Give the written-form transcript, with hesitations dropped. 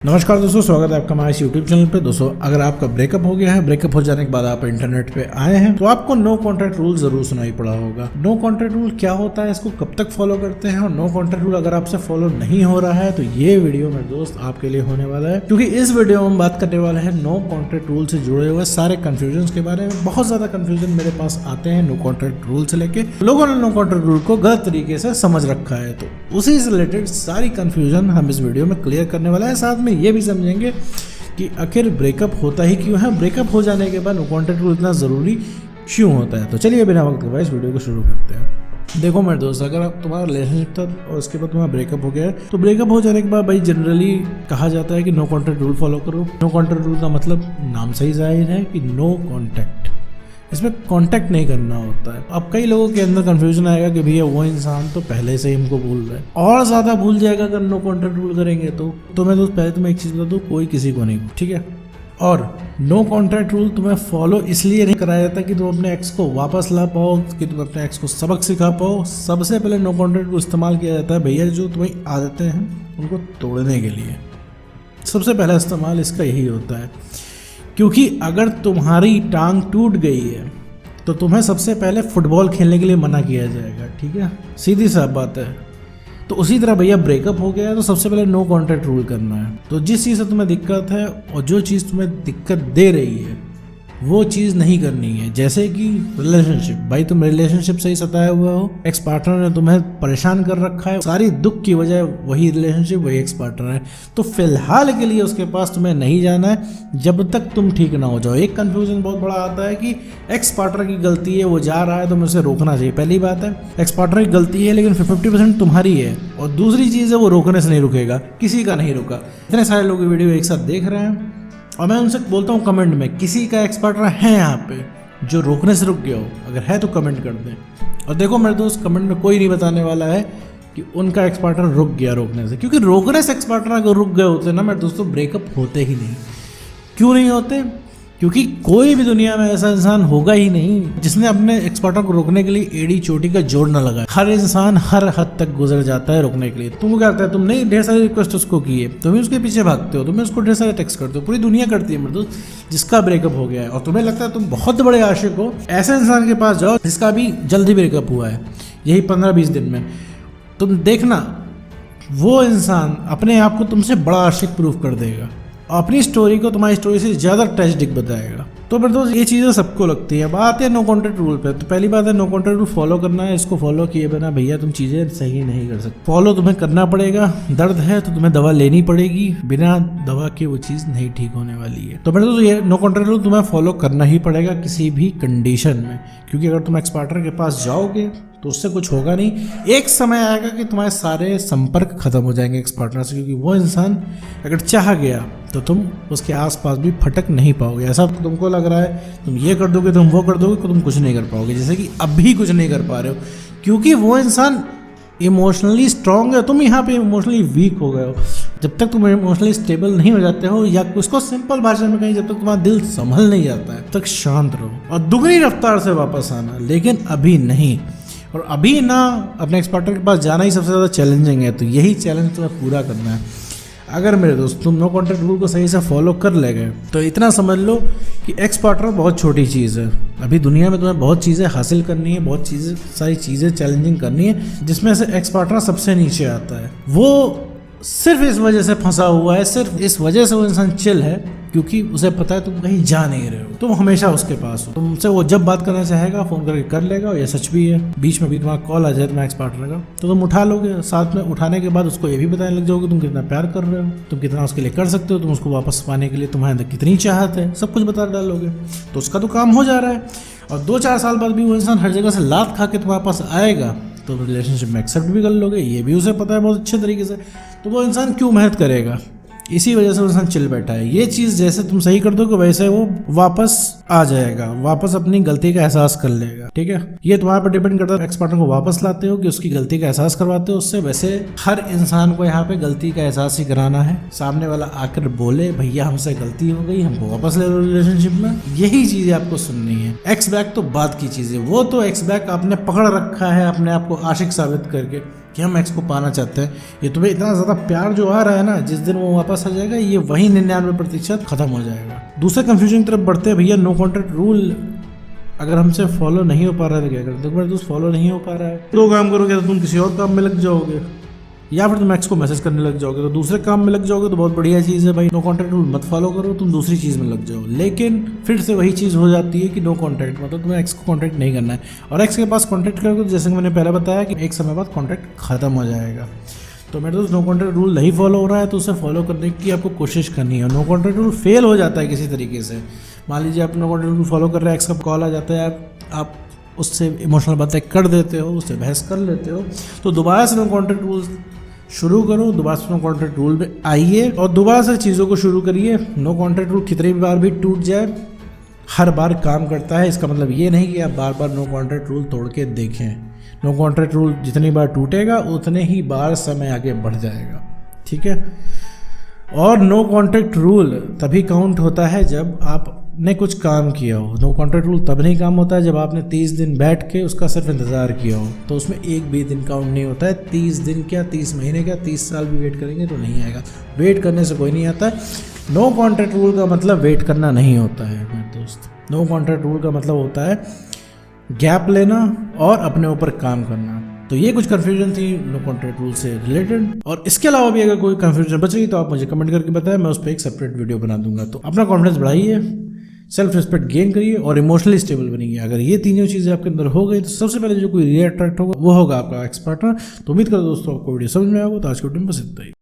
नमस्कार दोस्तों, स्वागत है आपका हमारे यूट्यूब चैनल पे। दोस्तों, अगर आपका ब्रेकअप हो गया है, ब्रेकअप हो जाने के बाद आप इंटरनेट पे आए हैं तो आपको नो कॉन्टैक्ट रूल जरूर सुनाई पड़ा होगा। नो कॉन्टैक्ट रूल क्या होता है, इसको कब तक फॉलो करते हैं और नो कॉन्टैक्ट रूल अगर आपसे फॉलो नहीं हो रहा है तो ये वीडियो मेरे दोस्त आपके लिए होने वाला है, क्योंकि इस वीडियो में हम बात करने वाले हैं नो कॉन्टैक्ट रूल से जुड़े हुए सारे कंफ्यूजन के बारे में। बहुत ज्यादा कंफ्यूजन मेरे पास आते हैं नो कॉन्टैक्ट रूल से लेके। लोगों ने नो कॉन्टैक्ट रूल को गलत तरीके से समझ रखा है, तो उसी से रिलेटेड सारी कंफ्यूजन हम इस वीडियो में क्लियर करने वाला है। साथ में ये भी समझेंगे कि आखिर ब्रेकअप होता ही क्यों है, ब्रेकअप हो जाने के बाद नो कॉन्टैक्ट रूल इतना ज़रूरी क्यों होता है। तो चलिए बिना वक्त गवाए इस वीडियो को शुरू करते हैं। देखो मेरे दोस्त, अगर आप तुम्हारा रिलेशनशिप था और उसके बाद तुम्हारा ब्रेकअप हो गया है तो ब्रेकअप हो जाने के बाद भाई जनरली कहा जाता है कि नो कॉन्टैक्ट रूल फॉलो करो। नो कॉन्टैक्ट रूल का मतलब नाम से ही जाहिर है कि नो कॉन्टैक्ट, इसमें कांटेक्ट नहीं करना होता है। अब कई लोगों के अंदर कंफ्यूजन आएगा कि भैया वो इंसान तो पहले से ही हमको भूल रहा है, और ज्यादा भूल जाएगा अगर नो कॉन्टैक्ट रूल करेंगे तो मैं दोस्त पहले तुम्हें एक चीज बता दूं, कोई किसी को नहीं, ठीक है। और नो कॉन्टैक्ट रूल तुम्हें फॉलो इसलिए नहीं कराया जाता कि तुम अपने एक्स को वापस ला पाओ, कि तुम अपने एक्स को सबक सिखा पाओ। सबसे पहले नो कॉन्टैक्ट रूल इस्तेमाल किया जाता है भैया जो तुम्हारी आदतें हैं उनको तोड़ने के लिए। सबसे पहला इस्तेमाल इसका यही होता है, क्योंकि अगर तुम्हारी टांग टूट गई है तो तुम्हें सबसे पहले फुटबॉल खेलने के लिए मना किया जाएगा, ठीक है, सीधी साफ बात है। तो उसी तरह भैया ब्रेकअप हो गया है तो सबसे पहले नो कॉन्टैक्ट रूल करना है। तो जिस चीज़ से तुम्हें दिक्कत है और जो चीज़ तुम्हें दिक्कत दे रही है वो चीज़ नहीं करनी है। जैसे कि रिलेशनशिप, भाई तुम रिलेशनशिप से ही सताया हुआ हो, एक्स पार्टनर ने तुम्हें परेशान कर रखा है, सारी दुख की वजह वही रिलेशनशिप वही एक्स पार्टनर है, तो फिलहाल के लिए उसके पास तुम्हें नहीं जाना है जब तक तुम ठीक ना हो जाओ। एक कंफ्यूजन बहुत बड़ा आता है कि एक्स पार्टनर की गलती है, वो जा रहा है तो मुझे उसे रोकना चाहिए। पहली बात है, एक्स पार्टनर की गलती है लेकिन 50% तुम्हारी है, और दूसरी चीज़ है वो रोकने से नहीं रुकेगा, किसी का नहीं रुका। इतने सारे लोग वीडियो एक साथ देख रहे हैं और मैं उनसे बोलता हूँ कमेंट में, किसी का एक्स पार्टनर है यहाँ पे जो रोकने से रुक गया हो? अगर है तो कमेंट कर दें। और देखो मेरे दोस्त, कमेंट में कोई नहीं बताने वाला है कि उनका एक्स पार्टनर रुक गया रोकने से, क्योंकि रोकने से एक्स पार्टनर अगर रुक गए होते ना मेरे दोस्तों, ब्रेकअप होते ही नहीं। क्यों नहीं होते? क्योंकि कोई भी दुनिया में ऐसा इंसान होगा ही नहीं जिसने अपने एक्स पार्टनर को रोकने के लिए एड़ी चोटी का जोड़ न लगाया। हर इंसान हर हद तक गुजर जाता है रोकने के लिए। तुमको क्या लगता है, तुमने ढेर सारी रिक्वेस्ट उसको की है, तुम्हें उसके पीछे भागते हो, तुम्हें उसको ढेर सारे टेक्स्ट करते हो, पूरी दुनिया करती है मेरे दोस्त जिसका ब्रेकअप हो गया है, और तुम्हें लगता है तुम बहुत बड़े आशिक हो। ऐसे इंसान के पास जाओ जिसका भी जल्दी ब्रेकअप हुआ है, यही 15-20 दिन में, तुम देखना वो इंसान अपने आप को तुमसे बड़ा आशिक प्रूव कर देगा, अपनी स्टोरी को तुम्हारी स्टोरी से ज़्यादा ट्रेजिक बताएगा। तो मेरे दोस्त ये चीज़ें सबको लगती है। बात है नो कॉन्टैक्ट रूल पे, तो पहली बात है नो कॉन्टैक्ट रूल फॉलो करना है। इसको फॉलो किए बिना भैया तुम चीज़ें सही नहीं कर सकते। फॉलो तुम्हें करना पड़ेगा, दर्द है तो तुम्हें दवा लेनी पड़ेगी, बिना दवा के वो चीज़ नहीं ठीक होने वाली है। तो मेरे दोस्त ये नो कॉन्टैक्ट रूल तुम्हें फॉलो करना ही पड़ेगा किसी भी कंडीशन में, क्योंकि अगर तुम एक्स पार्टनर के पास जाओगे तो उससे कुछ होगा नहीं। एक समय आएगा कि तुम्हारे सारे संपर्क खत्म हो जाएंगे एक्स पार्टनर से, क्योंकि वो इंसान अगर चाह गया तो तुम उसके आसपास भी फटक नहीं पाओगे। ऐसा तुमको लग रहा है तुम ये कर दोगे तुम वो कर दोगे तो तुम कुछ नहीं कर पाओगे, जैसे कि अभी कुछ नहीं कर पा रहे हो, क्योंकि वो इंसान इमोशनली स्ट्रांग है, तुम यहाँ पे इमोशनली वीक हो गए हो। जब तक तुम इमोशनली स्टेबल नहीं हो जाते हो, या उसको सिंपल भाषा में कहीं, जब तक तुम्हारा दिल संभल नहीं जाता है तब तक शांत रहो और दुगनी रफ्तार से वापस आना, लेकिन अभी नहीं। और अभी ना अपने एक्स पार्टनर के पास जाना ही सबसे ज़्यादा चैलेंजिंग है, तो यही चैलेंज तुम्हें पूरा करना है। अगर मेरे दोस्त तुम नो कॉन्टैक्ट रूल को सही से फॉलो कर ले गए तो इतना समझ लो कि एक्स पार्टनर बहुत छोटी चीज़ है। अभी दुनिया में तुम्हें बहुत चीज़ें हासिल करनी है, बहुत सारी चीज़ें चैलेंजिंग करनी है, जिसमें से एक्स पार्टनर सबसे नीचे आता है। वो सिर्फ इस वजह से फंसा हुआ है, सिर्फ इस वजह से वो इंसान चिल है क्योंकि उसे पता है तुम कहीं जा नहीं रहे हो, तुम हमेशा उसके पास हो। तुमसे वो जब बात करना चाहेगा फ़ोन करके कर लेगा, और यह सच भी है। बीच में भी तुम्हारा कॉल आ जाए तुम्हारे एक्स पार्टनर का तो तुम उठा लोगे। साथ में उठाने के बाद उसको ये भी बताने लग जाओगे तुम कितना प्यार कर रहे हो, तुम कितना उसके लिए कर सकते हो, तुम उसको वापस पाने के लिए तुम्हारे अंदर कितनी चाहत है, सब कुछ बता डालोगे तो उसका तो काम हो जा रहा है। और 2-4 साल बाद भी वो इंसान हर जगह से लात खा के तुम्हारे पास आएगा तो रिलेशनशिप में एक्सेप्ट भी कर लोगे, ये भी उसे पता है बहुत अच्छे तरीके से। तो वो इंसान क्यों मेहनत करेगा? इसी वजह से वो इंसान चिल बैठा है। ये चीज़ जैसे तुम सही कर दोगे वैसे वो वापस आ जाएगा, वापस अपनी गलती का एहसास कर लेगा, ठीक है। ये तुम्हारे पर डिपेंड करता है एक्स पार्टनर को वापस लाते हो कि उसकी गलती का एहसास करवाते हो उससे। वैसे हर इंसान को यहाँ पे गलती का एहसास ही कराना है। सामने वाला आकर बोले भैया हमसे गलती हो गई, हमको वापस ले लो रिलेशनशिप में, यही चीज़ें आपको सुननी है। एक्स बैक तो बात की चीज़ है, वो तो एक्स बैक आपने पकड़ रखा है अपने आप को आशिक साबित करके, कि हम एक्स को पाना चाहते हैं, ये तुम्हें इतना ज़्यादा प्यार जो आ रहा है ना, जिस दिन वो वापस आ जाएगा ये वही 99% खत्म हो जाएगा। दूसरे कंफ्यूजन की तरफ बढ़ते हैं भैया। नो कॉन्टैक्ट रूल अगर हमसे फॉलो नहीं हो पा रहा है तो क्या करें? तो दोस्त फॉलो नहीं हो पा रहा है, दो काम करोगे तो तुम किसी और काम में लग जाओगे, या फिर तुम एक्स को मैसेज करने लग जाओगे, तो दूसरे काम में लग जाओगे तो बहुत बढ़िया चीज़ है भाई। नो कॉन्टैक्ट रूल मत फॉलो करो, तुम दूसरी चीज़ में लग जाओ। लेकिन फिर से वही चीज़ हो जाती है कि नो कॉन्टैक्ट मतलब तुम्हें एक्स को कॉन्टैक्ट नहीं करना है, और एक्स के पास कॉन्टैक्ट करोगे तो जैसे कि मैंने पहले बताया कि एक समय बाद कॉन्टैक्ट खत्म हो जाएगा। तो मेरे दोस्त नो कॉन्टैक्ट रूल नहीं फॉलो हो रहा है तो उसे फॉलो करने की आपको कोशिश करनी है। नो कॉन्टैक्ट रूल फेल हो जाता है किसी तरीके से, मान लीजिए आप नो कॉन्टैक्ट रूल फॉलो कर रहे हैं, एक्स का कॉल आ जाता है, आप उससे इमोशनल बातें कर देते हो, उससे बहस कर लेते हो, तो दोबारा से नो कॉन्टैक्ट रूल शुरू करो, दोबारा से नो कॉन्टैक्ट रूल पे आइए और दोबारा से चीज़ों को शुरू करिए। नो कॉन्टैक्ट रूल कितनी बार भी टूट जाए, हर बार काम करता है। इसका मतलब ये नहीं कि आप बार बार नो कॉन्टैक्ट रूल तोड़ के देखें। नो कॉन्टैक्ट रूल जितनी बार टूटेगा उतने ही बार समय आगे बढ़ जाएगा, ठीक है। और नो कॉन्टैक्ट रूल तभी काउंट होता है जब आपने कुछ काम किया हो। नो कॉन्टैक्ट रूल तब नहीं काम होता है जब आपने 30 दिन बैठ के उसका सिर्फ इंतज़ार किया हो, तो उसमें एक भी दिन काउंट नहीं होता है। 30 दिन क्या, 30 महीने क्या, 30 साल भी वेट करेंगे तो नहीं आएगा। वेट करने से कोई नहीं आता है। नो कॉन्टैक्ट रूल का मतलब वेट करना नहीं होता है मेरे दोस्त। नो कॉन्टैक्ट रूल का मतलब होता है गैप लेना और अपने ऊपर काम करना। तो ये कुछ कन्फ्यूजन थी नो कॉन्टैक्ट रूल से रिलेटेड, और इसके अलावा भी अगर कोई कन्फ्यूजन बच रही तो आप मुझे कमेंट करके बताएं, मैं उस पर एक सेपरेट वीडियो बना दूंगा। तो अपना कॉन्फिडेंस बढ़ाइए, सेल्फ रिस्पेक्ट गेन करिए और इमोशनली स्टेबल बनिए। अगर ये तीनों चीज़ें आपके अंदर हो गई तो सबसे पहले जो कोई री अट्रैक्ट होगा वो होगा आपका एक्स पार्टनर। तो उम्मीद करो दोस्तों आपको वीडियो समझ में आएगा। तो आज के वीडियो में बस इतना ही।